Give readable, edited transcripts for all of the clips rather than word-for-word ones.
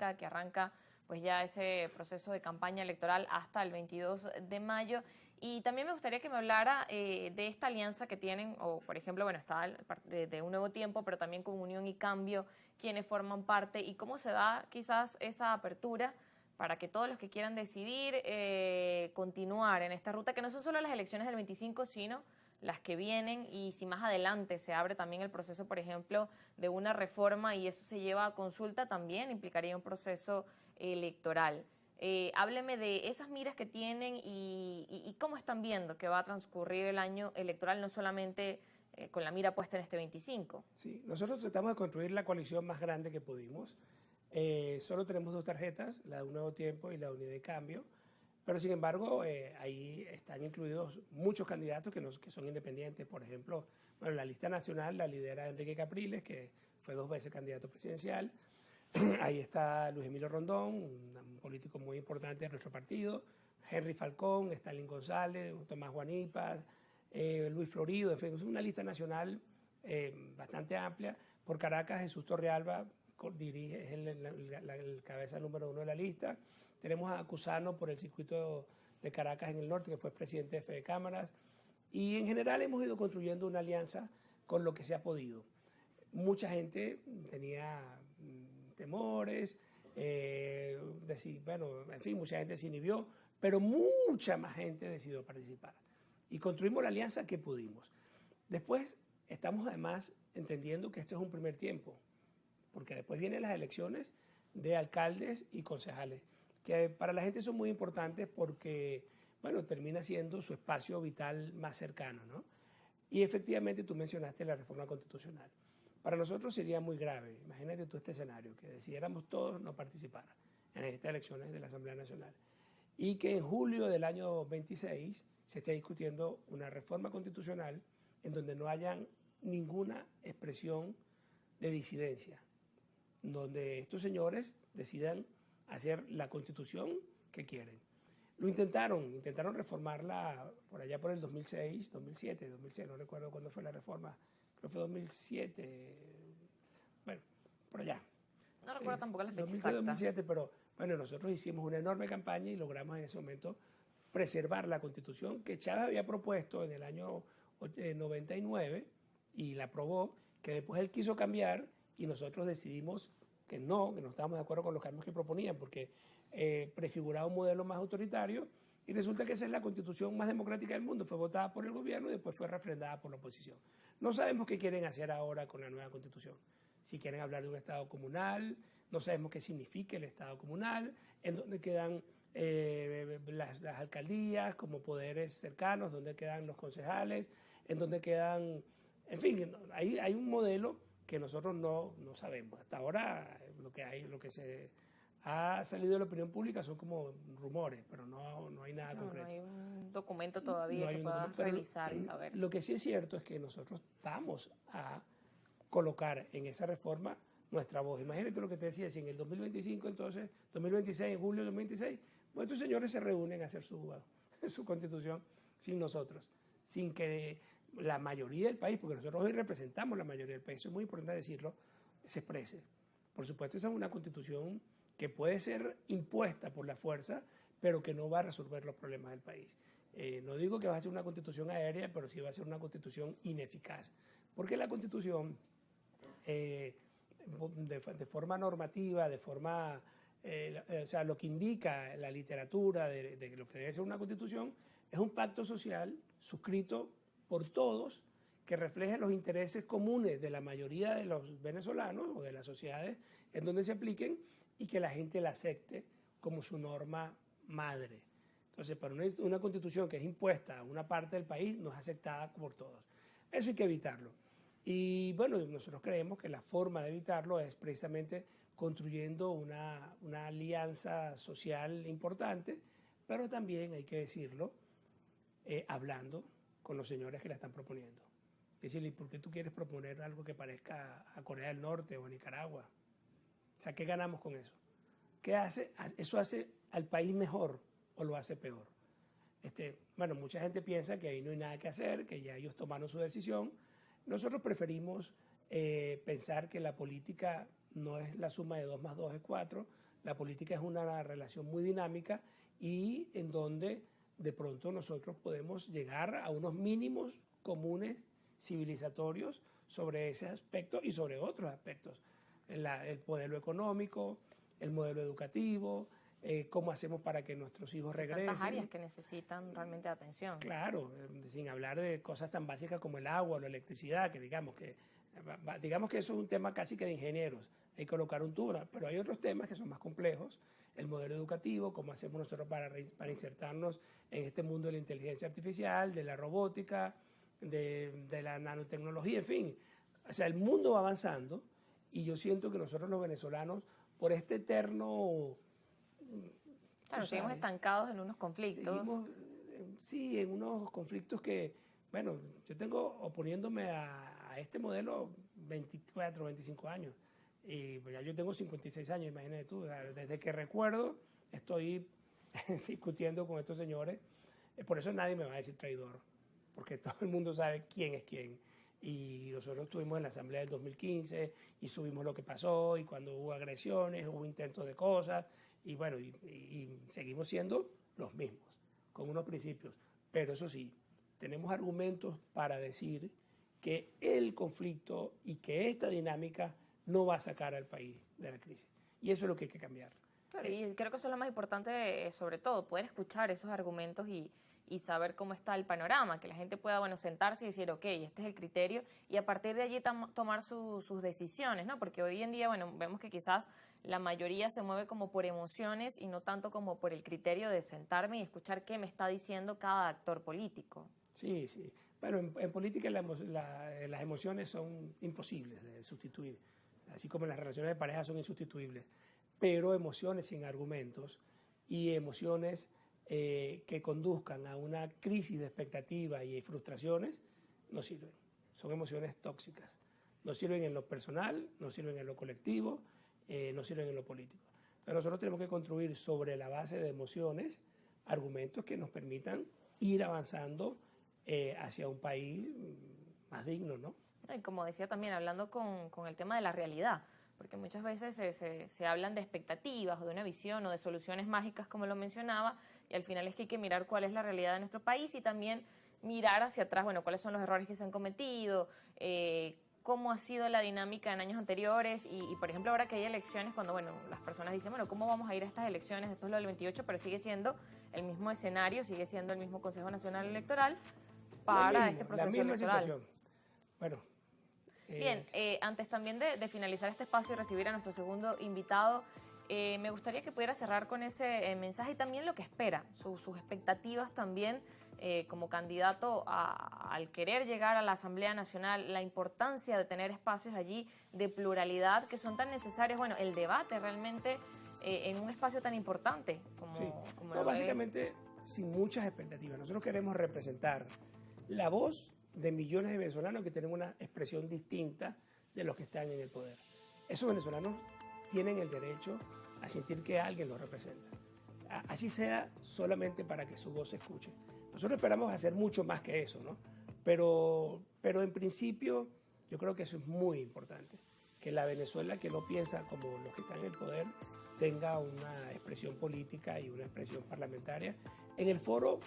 Democrática, que arranca pues ya ese proceso de campaña electoral hasta el 22 de mayo. Y también me gustaría que me hablara de esta alianza que tienen, o por ejemplo, bueno, está de Un Nuevo Tiempo, pero también con Unión y Cambio, quienes forman parte, y cómo se da quizás esa apertura para que todos los que quieran decidir continuar en esta ruta, que no son solo las elecciones del 25, sino las que vienen, y si más adelante se abre también el proceso, por ejemplo, de una reforma y eso se lleva a consulta, también implicaría un proceso electoral. Hábleme de esas miras que tienen y cómo están viendo que va a transcurrir el año electoral, no solamente con la mira puesta en este 25. Sí, nosotros tratamos de construir la coalición más grande que pudimos. Solo tenemos dos tarjetas, la de Un Nuevo Tiempo y la de Unidad de Cambio, pero sin embargo ahí están incluidos muchos candidatos que son independientes. Por ejemplo, bueno, la lista nacional la lidera Enrique Capriles, que fue 2 veces candidato presidencial. Ahí está Luis Emilio Rondón, un político muy importante de nuestro partido, Henry Falcón, Stalin González, Tomás Guanipas, Luis Florido, en fin, es una lista nacional bastante amplia. Por Caracas, Jesús Torrealba dirige, es el cabeza número 1 de la lista. Tenemos a Cusano por el circuito de Caracas en el norte, que fue presidente de Fede Cámaras. Y en general hemos ido construyendo una alianza con lo que se ha podido. Mucha gente tenía temores, bueno, en fin, mucha gente se inhibió, pero mucha más gente decidió participar. Y construimos la alianza que pudimos. Después estamos además entendiendo que esto es un primer tiempo, porque después vienen las elecciones de alcaldes y concejales, que para la gente son muy importantes porque, bueno, termina siendo su espacio vital más cercano, ¿no? Y efectivamente tú mencionaste la reforma constitucional. Para nosotros sería muy grave, imagínate tú este escenario, que decidiéramos todos no participar en estas elecciones de la Asamblea Nacional y que en julio del año 26 se esté discutiendo una reforma constitucional en donde no haya ninguna expresión de disidencia, donde estos señores decidan hacer la constitución que quieren. Lo intentaron reformarla por allá por el 2006, 2007, 2006, no recuerdo cuándo fue la reforma, creo que fue 2007, bueno, por allá. No recuerdo tampoco la fecha 2006, exacta. 2007, pero bueno, nosotros hicimos una enorme campaña y logramos en ese momento preservar la Constitución que Chávez había propuesto en el año 99 y la aprobó, que después él quiso cambiar y nosotros decidimos que no estábamos de acuerdo con los cambios que proponían porque prefiguraba un modelo más autoritario y resulta que esa es la constitución más democrática del mundo. Fue votada por el gobierno y después fue refrendada por la oposición. No sabemos qué quieren hacer ahora con la nueva constitución. Si quieren hablar de un Estado comunal, no sabemos qué significa el Estado comunal, en dónde quedan las alcaldías como poderes cercanos, dónde quedan los concejales, en dónde quedan, en fin, hay un modelo que nosotros no sabemos. Hasta ahora lo que se ha salido de la opinión pública son como rumores, pero no hay nada concreto. No hay un documento No todavía hay que un puedas documento, pero revisar y saber. lo que sí es cierto es que nosotros vamos a colocar en esa reforma nuestra voz. Imagínate lo que te decía, si en el 2025, entonces, 2026, en julio del 2026, pues estos señores se reúnen a hacer su constitución sin nosotros, sin que la mayoría del país, porque nosotros hoy representamos la mayoría del país, eso es muy importante decirlo, se exprese. Por supuesto, esa es una constitución que puede ser impuesta por la fuerza, pero que no va a resolver los problemas del país. No digo que va a ser una constitución aérea, pero sí va a ser una constitución ineficaz, porque la constitución de forma normativa, de forma, o sea, lo que indica la literatura de lo que debe ser una constitución es un pacto social suscrito por todos que refleje los intereses comunes de la mayoría de los venezolanos o de las sociedades en donde se apliquen y que la gente la acepte como su norma madre. Entonces, para una constitución que es impuesta a una parte del país no es aceptada por todos. Eso hay que evitarlo. Y bueno, nosotros creemos que la forma de evitarlo es precisamente construyendo una alianza social importante, pero también, hay que decirlo, hablando con los señores que la están proponiendo. Decirle, ¿por qué tú quieres proponer algo que parezca a Corea del Norte o a Nicaragua? O sea, ¿qué ganamos con eso? ¿Qué hace? ¿Eso hace al país mejor o lo hace peor? Bueno, mucha gente piensa que ahí no hay nada que hacer, que ya ellos tomaron su decisión. Nosotros preferimos pensar que la política no es la suma de 2 más 2 es 4. La política es una relación muy dinámica y en donde de pronto nosotros podemos llegar a unos mínimos comunes civilizatorios sobre ese aspecto y sobre otros aspectos. El modelo económico, el modelo educativo, cómo hacemos para que nuestros hijos regresen. Tantas áreas que necesitan realmente atención. Claro, sin hablar de cosas tan básicas como el agua o la electricidad, que digamos que eso es un tema casi que de ingenieros. Hay que colocar un tubo, pero hay otros temas que son más complejos. El modelo educativo, cómo hacemos nosotros para insertarnos en este mundo de la inteligencia artificial, de la robótica, de la nanotecnología, en fin. O sea, el mundo va avanzando y yo siento que nosotros los venezolanos, por este eterno... Claro, seguimos estancados en unos conflictos. Seguimos, sí, en unos conflictos que, bueno, yo tengo oponiéndome a este modelo 24, 25 años. Y ya yo tengo 56 años, imagínate tú. O sea, desde que recuerdo estoy discutiendo con estos señores. Por eso nadie me va a decir traidor, porque todo el mundo sabe quién es quién. Y nosotros estuvimos en la Asamblea del 2015 y subimos lo que pasó y cuando hubo agresiones, hubo intentos de cosas y bueno, y seguimos siendo los mismos, con unos principios. Pero eso sí, tenemos argumentos para decir que el conflicto y que esta dinámica no va a sacar al país de la crisis. Y eso es lo que hay que cambiar. Claro, y creo que eso es lo más importante, sobre todo, poder escuchar esos argumentos y saber cómo está el panorama, que la gente pueda, bueno, sentarse y decir, ok, este es el criterio, y a partir de allí tomar sus decisiones, ¿no? Porque hoy en día, bueno, vemos que quizás la mayoría se mueve como por emociones y no tanto como por el criterio de sentarme y escuchar qué me está diciendo cada actor político. Sí, sí. Bueno, en política las emociones son imposibles de sustituir, así como las relaciones de pareja son insustituibles, pero emociones sin argumentos y emociones que conduzcan a una crisis de expectativa y frustraciones no sirven. Son emociones tóxicas. No sirven en lo personal, no sirven en lo colectivo, no sirven en lo político. Pero nosotros tenemos que construir sobre la base de emociones argumentos que nos permitan ir avanzando hacia un país más digno, ¿no? Y como decía también, hablando con el tema de la realidad, porque muchas veces se hablan de expectativas o de una visión o de soluciones mágicas, como lo mencionaba, y al final es que hay que mirar cuál es la realidad de nuestro país y también mirar hacia atrás, bueno, cuáles son los errores que se han cometido, cómo ha sido la dinámica en años anteriores y, por ejemplo, ahora que hay elecciones, cuando, bueno, las personas dicen, bueno, ¿cómo vamos a ir a estas elecciones después de lo del 28? Pero sigue siendo el mismo escenario, sigue siendo el mismo Consejo Nacional Electoral para este proceso electoral. Situación. Bueno. Bien, antes también de finalizar este espacio y recibir a nuestro segundo invitado, me gustaría que pudiera cerrar con ese mensaje y también lo que espera, sus expectativas también como candidato al querer llegar a la Asamblea Nacional, la importancia de tener espacios allí de pluralidad que son tan necesarios, bueno, el debate realmente en un espacio tan importante como, sí. como No, lo básicamente es. sin muchas expectativas. Nosotros queremos representar la voz de millones de venezolanos que tienen una expresión distinta de los que están en el poder. Esos venezolanos tienen el derecho a sentir que alguien los representa. Así sea solamente para que su voz se escuche. Nosotros esperamos hacer mucho más que eso, ¿no? Pero en principio yo creo que eso es muy importante, que la Venezuela que no piensa como los que están en el poder tenga una expresión política y una expresión parlamentaria en el foro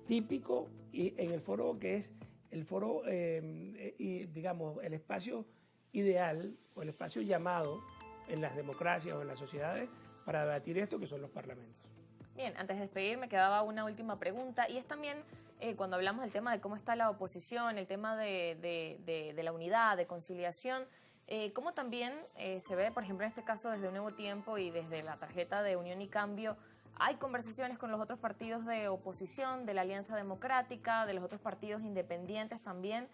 típico y en el foro que es el foro, y digamos, el espacio ideal o el espacio llamado en las democracias o en las sociedades para debatir esto, que son los parlamentos. Bien, antes de despedir me quedaba una última pregunta y es también cuando hablamos del tema de cómo está la oposición, el tema de la unidad, de conciliación, cómo también se ve, por ejemplo, en este caso desde Un Nuevo Tiempo y desde la tarjeta de Unión y Cambio, hay conversaciones con los otros partidos de oposición, de la Alianza Democrática, de los otros partidos independientes también,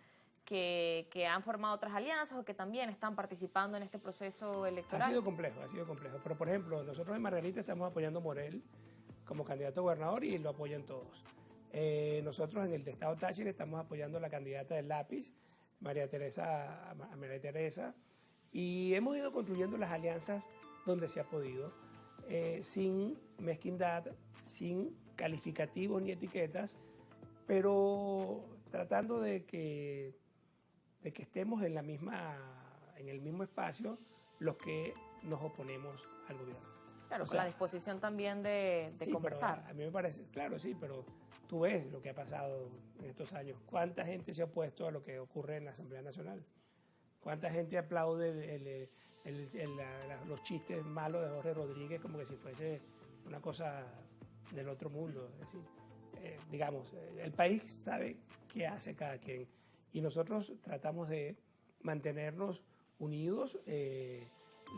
que han formado otras alianzas o que también están participando en este proceso electoral. Ha sido complejo. Pero, por ejemplo, nosotros en Margarita estamos apoyando a Morel como candidato a gobernador y lo apoyan todos. Nosotros en el de Estado Táchira estamos apoyando a la candidata del Lápiz, María Teresa, y hemos ido construyendo las alianzas donde se ha podido, sin mezquindad, sin calificativos ni etiquetas, pero tratando de que estemos en el mismo espacio los que nos oponemos al gobierno. Claro, O con la sea, disposición también de sí, conversar. pero a mí me parece, claro, sí, pero tú ves lo que ha pasado en estos años. ¿Cuánta gente se ha opuesto a lo que ocurre en la Asamblea Nacional? ¿Cuánta gente aplaude los chistes malos de Jorge Rodríguez como que si fuese una cosa del otro mundo? Es decir, digamos, el país sabe qué hace cada quien y nosotros tratamos de mantenernos unidos,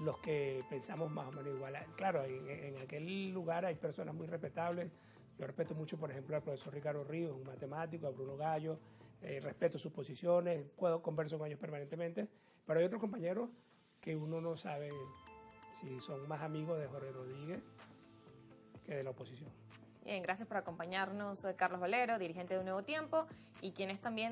los que pensamos más o menos igual. Claro, en aquel lugar hay personas muy respetables. Yo respeto mucho, por ejemplo, al profesor Ricardo Ríos, un matemático, a Bruno Gallo, respeto sus posiciones, converso con ellos permanentemente, pero hay otros compañeros que uno no sabe si son más amigos de Jorge Rodríguez que de la oposición. Bien, gracias por acompañarnos, Carlos Valero, dirigente de Un Nuevo Tiempo, y quienes también